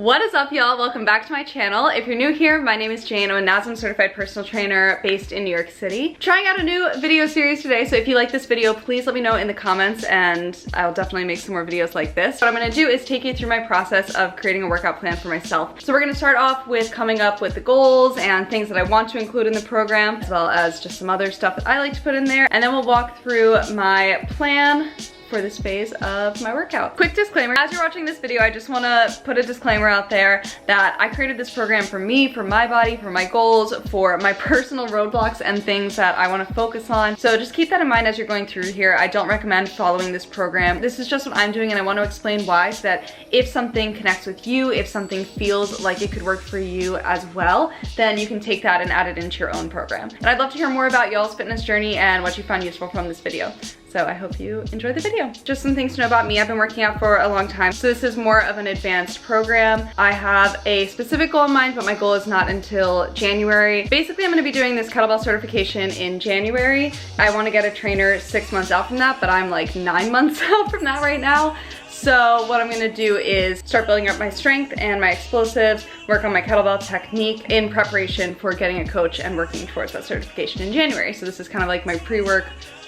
What is up, y'all? Welcome back to my channel. If you're new here, my name is Jane. I'm a NASM Certified Personal Trainer based in New York City. Trying out a new video series today, so if you like this video, please let me know in the comments and I'll definitely make some more videos like this. What I'm gonna do is take you through my process of creating a workout plan for myself. So we're gonna start off with coming up with the goals and things that I want to include in the program, as well as just some other stuff that I like to put in there. And then we'll walk through my plan for this phase of my workout. Quick disclaimer, as you're watching this video, I just wanna put a disclaimer out there that I created this program for me, for my body, for my goals, for my personal roadblocks and things that I wanna focus on. So just keep that in mind as you're going through here. I don't recommend following this program. This is just what I'm doing and I wanna explain why, so that if something connects with you, if something feels like it could work for you as well, then you can take that and add it into your own program. And I'd love to hear more about y'all's fitness journey and what you found useful from this video. So I hope you enjoy the video. Just some things to know about me. I've been working out for a long time, so this is more of an advanced program. I have a specific goal in mind, but my goal is not until January. Basically, I'm gonna be doing this kettlebell certification in January. I wanna get a trainer 6 months out from that, but I'm like 9 months out from that right now. So what I'm gonna do is start building up my strength and my explosives, work on my kettlebell technique in preparation for getting a coach and working towards that certification in January. So this is kind of like my pre-work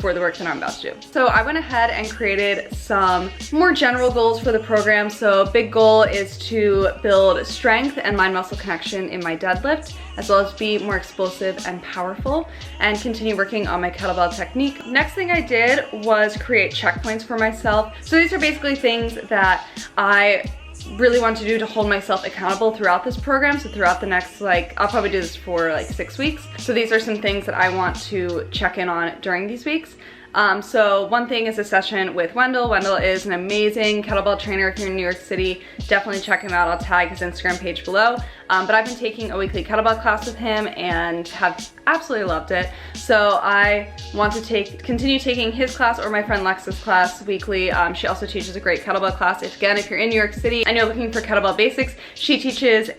for the work that I'm about to do. So I went ahead and created some more general goals for the program. So big goal is to build strength and mind-muscle connection in my deadlift, as well as be more explosive and powerful, and continue working on my kettlebell technique. Next thing I did was create checkpoints for myself. So these are basically things that I really want to do to hold myself accountable throughout this program. So throughout the next, I'll probably do this for like 6 weeks. So these are some things that I want to check in on during these weeks. So one thing is a session with Wendell. Wendell is an amazing kettlebell trainer here in New York City. Definitely check him out. I'll tag his Instagram page below. But I've been taking a weekly kettlebell class with him and have absolutely loved it. So I want to continue taking his class or my friend Lexa's class weekly. She also teaches a great kettlebell class. If you're in New York City and you're looking for kettlebell basics, she teaches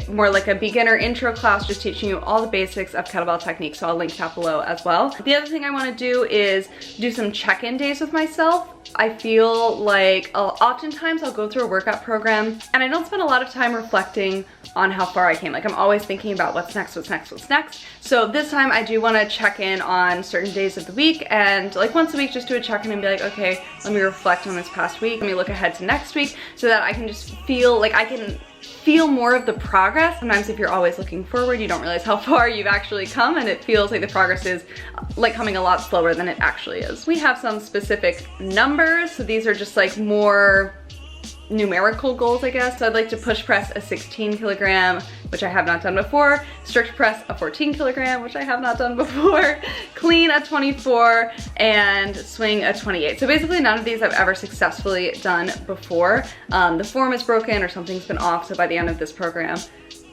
more like a beginner intro class, just teaching you all the basics of kettlebell technique. So I'll link that below as well. The other thing I want to do is do some check-in days with myself. I feel like oftentimes I'll go through a workout program and I don't spend a lot of time reflecting on how far I came. Like, I'm always thinking about what's next, what's next, what's next. So this time I do want to check in on certain days of the week, and like once a week just do a check-in and be like, okay, let me reflect on this past week. Let me look ahead to next week, so that I can just feel like I can feel more of the progress. Sometimes if you're always looking forward, you don't realize how far you've actually come, and it feels like the progress is like coming a lot slower than it actually is. We have some specific numbers, so these are just like more numerical goals, I guess. So I'd like to push press a 16 kilogram, which I have not done before, strict press a 14 kilogram, which I have not done before, clean a 24, and swing a 28. So basically none of these I've ever successfully done before. The form is broken or something's been off, so by the end of this program,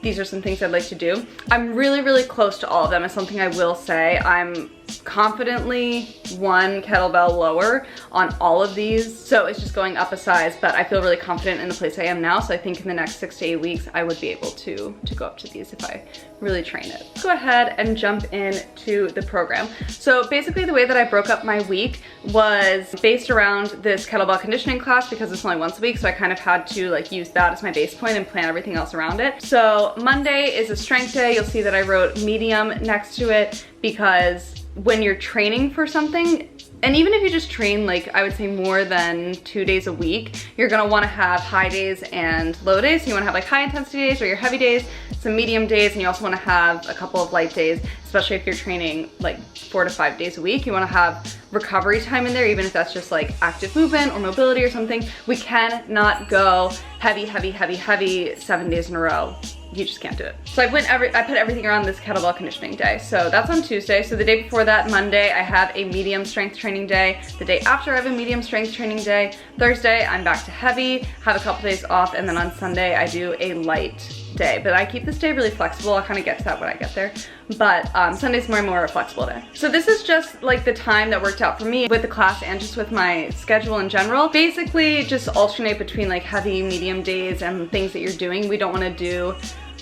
these are some things I'd like to do. I'm really, really close to all of them. It's something I will say. I'm confidently 1 kettlebell lower on all of these, so it's just going up a size, but I feel really confident in the place I am now, so I think in the next 6 to 8 weeks I would be able to go up to these if I really train it. Let's go ahead and jump into the program. So basically the way that I broke up my week was based around this kettlebell conditioning class, because it's only once a week, so I kind of had to like use that as my base point and plan everything else around it. So Monday is a strength day. You'll see that I wrote medium next to it, because when you're training for something, and even if you just train like I would say more than 2 days a week, you're gonna wanna have high days and low days. So you wanna have like high intensity days or your heavy days, some medium days, and you also wanna have a couple of light days, especially if you're training like 4 to 5 days a week. You wanna have recovery time in there, even if that's just like active movement or mobility or something. We cannot go heavy, heavy, heavy, heavy 7 days in a row. You just can't do it. So I put everything around this kettlebell conditioning day. So that's on Tuesday. So the day before that, Monday, I have a medium strength training day. The day after, I have a medium strength training day. Thursday, I'm back to heavy, have a couple days off, and then on Sunday, I do a light day. But I keep this day really flexible. I'll kind of get to that when I get there. But Sunday's more and more a flexible day. So this is just like the time that worked out for me with the class and just with my schedule in general. Basically, just alternate between like heavy, medium days and things that you're doing. We don't want to do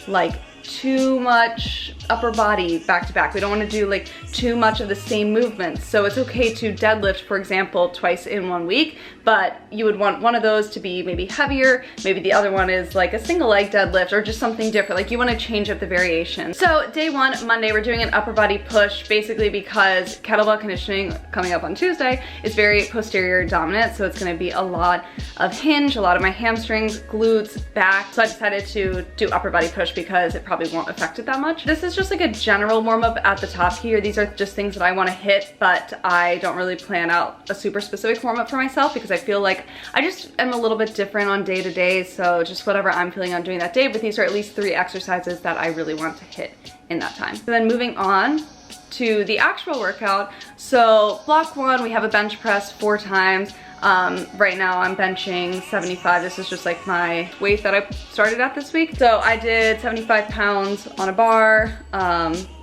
like too much upper body back to back. We don't want to do like too much of the same movements. So it's okay to deadlift, for example, twice in 1 week, but you would want one of those to be maybe heavier. Maybe the other one is like a single leg deadlift or just something different. Like you want to change up the variation. So day 1, Monday, we're doing an upper body push, basically because kettlebell conditioning coming up on Tuesday is very posterior dominant. So it's going to be a lot of hinge, a lot of my hamstrings, glutes, back. So I decided to do upper body push because it probably won't affect it that much. This is just like a general warm up at the top here. These are just things that I want to hit, but I don't really plan out a super specific warm up for myself because I feel like I just am a little bit different on day to day. So just whatever I'm feeling on doing that day, but these are at least 3 exercises that I really want to hit in that time. So then moving on to the actual workout. So block 1, we have a bench press 4 times. Right now I'm benching 75. This is just like my weight that I started at this week. So I did 75 pounds on a bar,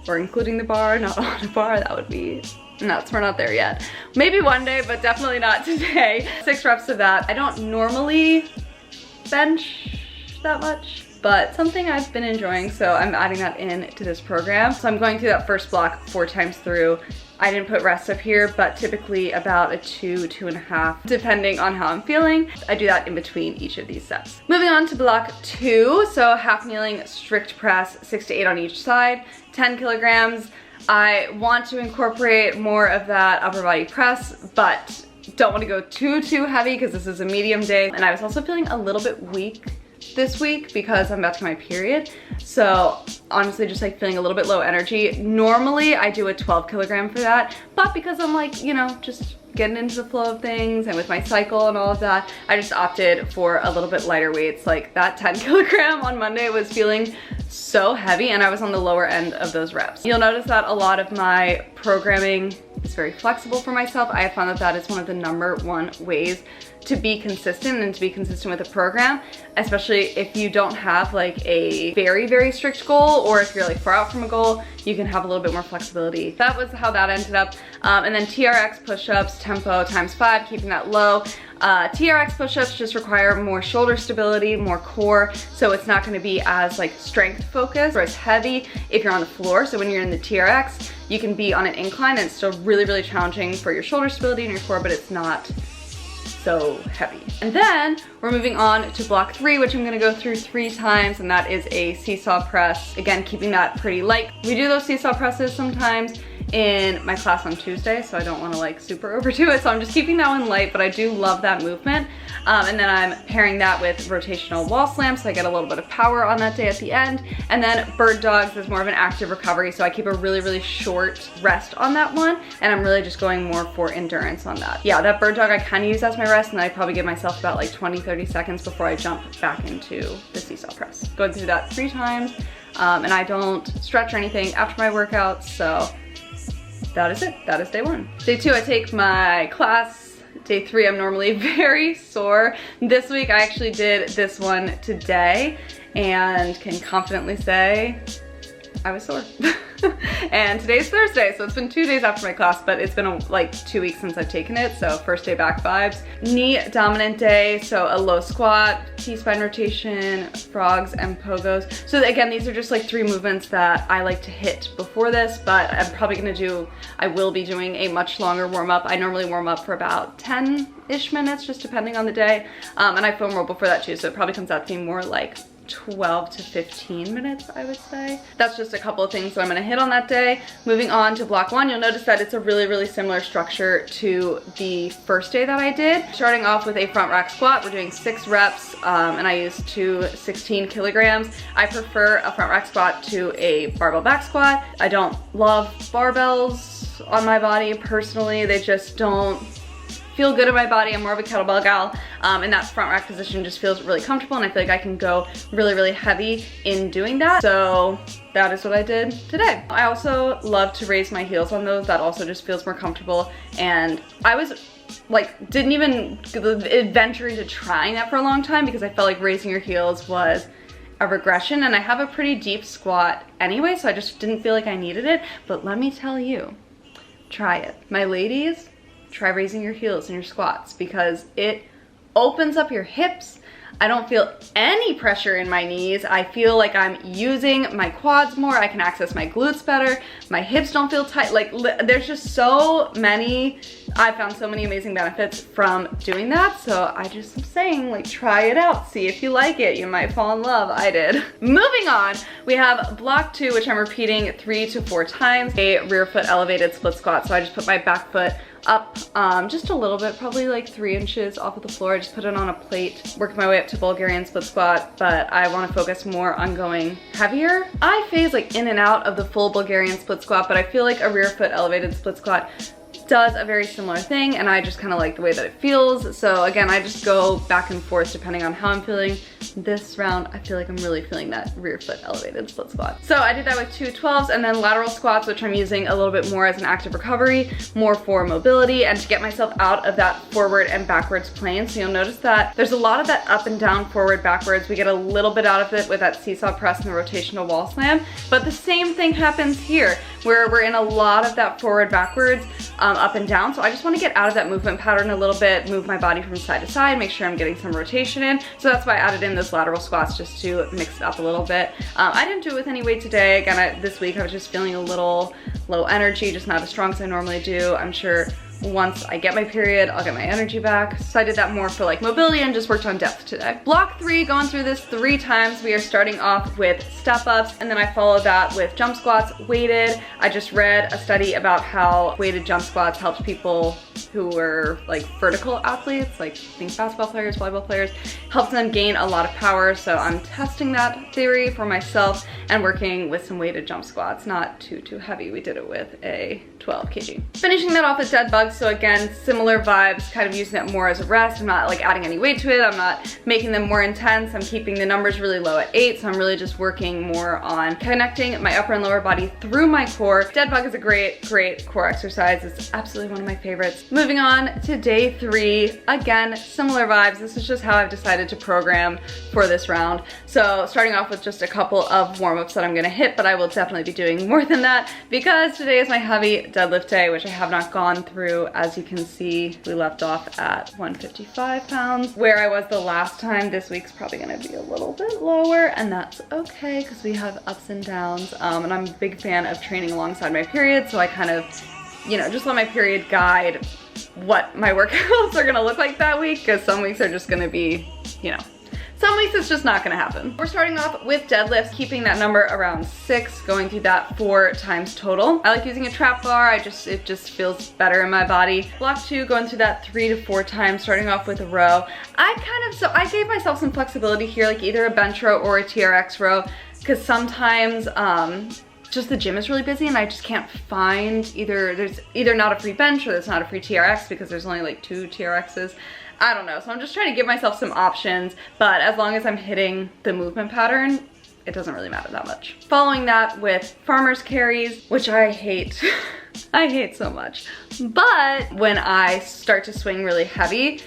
or including the bar, not on a bar. That would be nuts. We're not there yet. Maybe one day, but definitely not today. 6 reps of that. I don't normally bench that much, but something I've been enjoying, so I'm adding that in to this program. So I'm going through that first block 4 times through. I didn't put rest up here, but typically about a 2, 2.5, depending on how I'm feeling. I do that in between each of these sets. Moving on to block 2, so half kneeling strict press, 6 to 8 on each side, 10 kilograms. I want to incorporate more of that upper body press, but don't want to go too heavy because this is a medium day. And I was also feeling a little bit weak this week because I'm about to my period. So honestly, just like feeling a little bit low energy. Normally I do a 12 kilogram for that, but because I'm like, you know, just getting into the flow of things and with my cycle and all of that, I just opted for a little bit lighter weights. Like that 10 kilogram on Monday was feeling so heavy and I was on the lower end of those reps. You'll notice that a lot of my programming is very flexible for myself. I have found that that is one of the #1 ways to be consistent and to be consistent with a program, especially if you don't have like a very strict goal, or if you're like far out from a goal, you can have a little bit more flexibility. That was how that ended up. And then TRX push-ups, tempo ×5, keeping that low. TRX push-ups just require more shoulder stability, more core, so it's not gonna be as like strength focused or as heavy if you're on the floor. So when you're in the TRX, you can be on an incline and it's still really challenging for your shoulder stability and your core, but it's not so heavy. And then we're moving on to block 3, which I'm gonna go through 3 times, and that is a seesaw press. Again, keeping that pretty light. We do those seesaw presses sometimes in my class on Tuesday, so I don't wanna like super overdo it, so I'm just keeping that one light, but I do love that movement. And then I'm pairing that with rotational wall slams, so I get a little bit of power on that day at the end. And then bird dogs is more of an active recovery, so I keep a really short rest on that one, and I'm really just going more for endurance on that. Yeah, that bird dog I kind of use as my rest, and then I probably give myself about like 20-30 seconds before I jump back into the seesaw press. Going through that 3 times, and I don't stretch or anything after my workouts, so that is it. That is day 1. Day 2, I take my class. Day 3, I'm normally very sore. This week, I actually did this one today and can confidently say I was sore. And today's Thursday, so it's been 2 days after my class, but it's been like 2 weeks since I've taken it, so first day back vibes. Knee dominant day, so a low squat, T-spine rotation, frogs, and pogos. So again, these are just like 3 movements that I like to hit before this, but I'm probably gonna do, I will be doing a much longer warm up. I normally warm up for about 10-ish minutes, just depending on the day. And I foam roll before that too, so it probably comes out to be more like 12 to 15 minutes, I would say. That's just a couple of things that I'm gonna hit on that day. Moving on to block 1, you'll notice that it's a really similar structure to the first day that I did. Starting off with a front rack squat, we're doing 6 reps, and I use 2 16 kilograms. I prefer a front rack squat to a barbell back squat. I don't love barbells on my body personally. They just don't feel good in my body. I'm more of a kettlebell gal, and that front rack position just feels really comfortable, and I feel like I can go really heavy in doing that. So that is what I did today. I also love to raise my heels on those. That also just feels more comfortable, and I was like, didn't even venture into trying that for a long time because I felt like raising your heels was a regression, and I have a pretty deep squat anyway, so I just didn't feel like I needed it. But let me tell you, try it. My ladies, try raising your heels in your squats because it opens up your hips. I don't feel any pressure in my knees. I feel like I'm using my quads more. I can access my glutes better. My hips don't feel tight. Like, there's just so many, I found so many amazing benefits from doing that. So I just am saying, like, try it out. See if you like it. You might fall in love. I did. Moving on, we have block 2, which I'm repeating 3 to 4 times. A rear foot elevated split squat. So I just put my back foot up just a little bit, probably like 3 inches off of the floor. I just put it on a plate, worked my way up to Bulgarian split squat, but I want to focus more on going heavier. I phase like in and out of the full Bulgarian split squat, but I feel like a rear foot elevated split squat does a very similar thing, and I just kind of like the way that it feels. So again, I just go back and forth depending on how I'm feeling. This round, I feel like I'm really feeling that rear foot elevated split squat. So I did that with 2 12s, and then lateral squats, which I'm using a little bit more as an active recovery, more for mobility and to get myself out of that forward and backwards plane. So you'll notice that there's a lot of that up and down, forward, backwards. We get a little bit out of it with that seesaw press and the rotational wall slam, but the same thing happens here where we're in a lot of that forward, backwards, up and down. So I just want to get out of that movement pattern a little bit, move my body from side to side, make sure I'm getting some rotation in. So that's why I added in those lateral squats, just to mix it up a little bit. I didn't do it with any weight today. Again, this week I was just feeling a little low energy, just not as strong as I normally do. I'm sure once I get my period, I'll get my energy back. So I did that more for like mobility and just worked on depth today. Block 3, going through this 3 times. We are starting off with step ups, and then I follow that with jump squats, weighted. I just read a study about how weighted jump squats helps people who were like vertical athletes, like think basketball players, volleyball players, helps them gain a lot of power. So I'm testing that theory for myself and working with some weighted jump squats, not too heavy. We did it with a 12 kg. Finishing that off with dead bugs. So again, similar vibes, kind of using it more as a rest. I'm not like adding any weight to it. I'm not making them more intense. I'm keeping the numbers really low at 8. So I'm really just working more on connecting my upper and lower body through my core. Dead bug is a great core exercise. It's absolutely one of my favorites. Moving on to day 3. Again, similar vibes. This is just how I've decided to program for this round. So starting off with just a couple of warm-ups that I'm gonna hit, but I will definitely be doing more than that because today is my heavy deadlift day, which I have not gone through. As you can see, we left off at 155 pounds, where I was the last time. This week's probably gonna be a little bit lower, and that's okay because we have ups and downs. And I'm a big fan of training alongside my period, so I kind of, you know, just let my period guide what my workouts are gonna look like that week, because some weeks are just gonna be, you know, some weeks it's just not gonna happen. We're starting off with deadlifts, keeping that number around 6, going through that 4 times total. I like using a trap bar. It just feels better in my body. Block 2, going through that 3 to 4 times, starting off with a row. I gave myself some flexibility here, like either a bench row or a TRX row, because sometimes just the gym is really busy and I just can't find there's either not a free bench or there's not a free TRX because there's only like 2 TRXs. I don't know, so I'm just trying to give myself some options, but as long as I'm hitting the movement pattern, it doesn't really matter that much. Following that with farmer's carries, which I hate. I hate so much. But when I start to swing really heavy,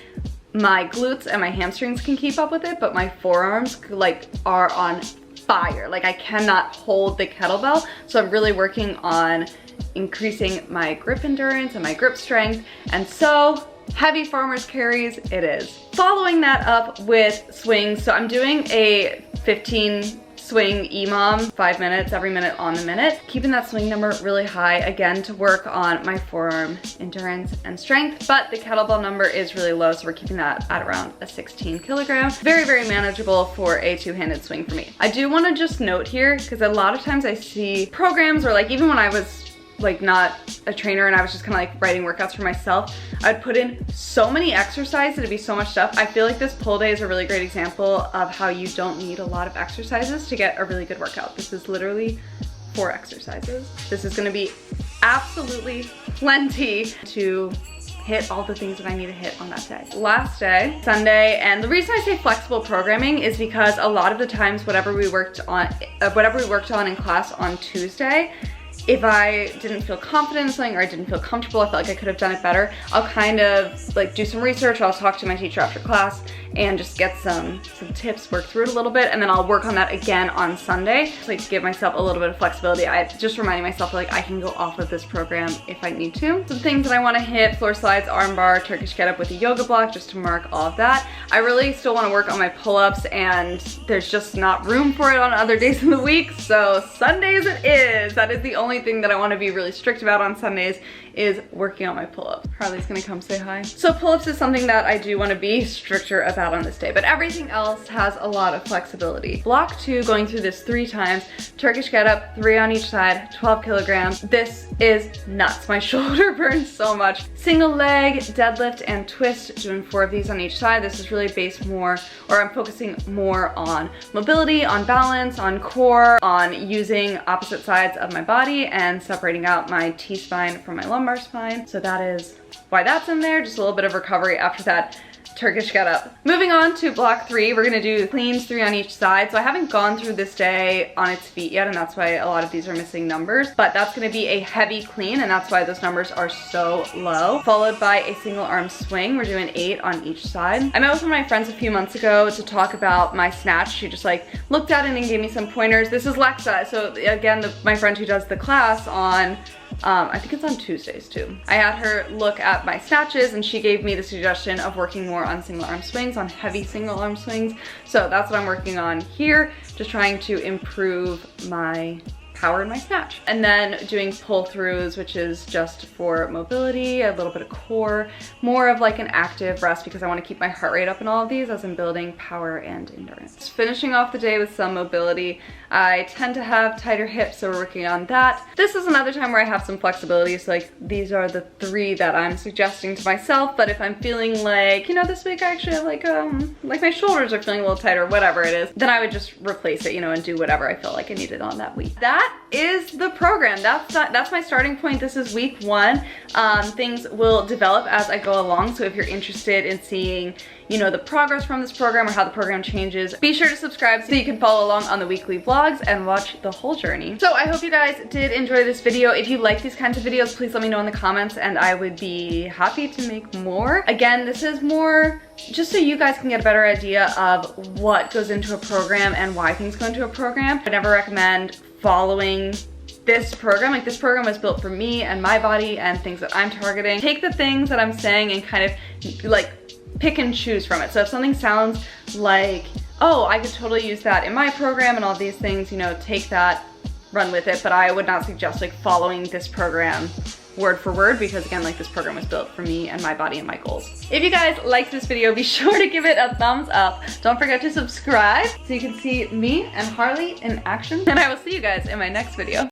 my glutes and my hamstrings can keep up with it, but my forearms like are on fire. Like I cannot hold the kettlebell, so I'm really working on increasing my grip endurance and my grip strength, and so heavy farmer's carries it is. Following that up with swings, so I'm doing a 15 swing EMOM, 5 minutes, every minute on the minute, keeping that swing number really high, again, to work on my forearm endurance and strength, but the kettlebell number is really low, so we're keeping that at around a 16 kilograms. Very manageable for a 2-handed swing for me. I do want to just note here, because a lot of times I see programs, or like even when I was like not a trainer and I was just kind of like writing workouts for myself, I'd put in so many exercises, it'd be so much stuff. I feel like this pull day is a really great example of how you don't need a lot of exercises to get a really good workout. This is literally 4 exercises. This is gonna be absolutely plenty to hit all the things that I need to hit on that day. Last day, Sunday, and the reason I say flexible programming is because a lot of the times whatever we worked on in class on Tuesday, if I didn't feel confident in something or I didn't feel comfortable, I felt like I could have done it better, I'll kind of like do some research, or I'll talk to my teacher after class and just get some tips, work through it a little bit, and then I'll work on that again on Sunday. So like to give myself a little bit of flexibility. I just reminding myself like I can go off of this program if I need to. Some things that I want to hit: floor slides, arm bar, Turkish get up with a yoga block, just to mark all of that. I really still want to work on my pull-ups, and there's just not room for it on other days in the week, so Sundays it is. That is the only thing that I want to be really strict about on Sundays, is working on my pull-ups. Harley's gonna come say hi. So pull-ups is something that I do want to be stricter about on this day, but everything else has a lot of flexibility. Block 2, going through this 3 times, Turkish get up, 3 on each side, 12 kilograms. This is nuts. My shoulder burns so much. Single leg, deadlift, and twist, doing 4 of these on each side. This is really based more, or I'm focusing more on mobility, on balance, on core, on using opposite sides of my body and separating out my T-spine from my lumbar spine. So that is why that's in there. Just a little bit of recovery after that Turkish get up. Moving on to block 3, we're gonna do cleans 3 on each side. So I haven't gone through this day on its feet yet, and that's why a lot of these are missing numbers, but that's gonna be a heavy clean, and that's why those numbers are so low. Followed by a single arm swing. We're doing 8 on each side. I met with one of my friends a few months ago to talk about my snatch. She just like looked at it and gave me some pointers. This is Lexa. So again, my friend who does the class on I think it's on Tuesdays too. I had her look at my snatches, and she gave me the suggestion of working more on single arm swings, on heavy single arm swings. So that's what I'm working on here, just trying to improve my power in my snatch. And then doing pull throughs, which is just for mobility, a little bit of core, more of like an active rest, because I want to keep my heart rate up in all of these as I'm building power and endurance. Finishing off the day with some mobility. I tend to have tighter hips, so we're working on that. This is another time where I have some flexibility, so like these are the 3 that I'm suggesting to myself, but if I'm feeling like, you know, this week I actually have like my shoulders are feeling a little tighter, whatever it is, then I would just replace it, you know, and do whatever I feel like I needed on that week. That is the program. That's my starting point. This is week 1. Things will develop as I go along, so if you're interested in seeing, you know, the progress from this program or how the program changes, be sure to subscribe so you can follow along on the weekly vlogs and watch the whole journey. So I hope you guys did enjoy this video. If you like these kinds of videos, please let me know in the comments, and I would be happy to make more. Again, this is more just so you guys can get a better idea of what goes into a program and why things go into a program. I never recommend following this program. Like, this program was built for me and my body and things that I'm targeting. Take the things that I'm saying and kind of like pick and choose from it. So if something sounds like, oh, I could totally use that in my program and all these things, you know, take that, run with it. But I would not suggest like following this program word for word, because again, like, this program was built for me and my body and my goals. If you guys liked this video, be sure to give it a thumbs up. Don't forget to subscribe so you can see me and Harley in action. And I will see you guys in my next video.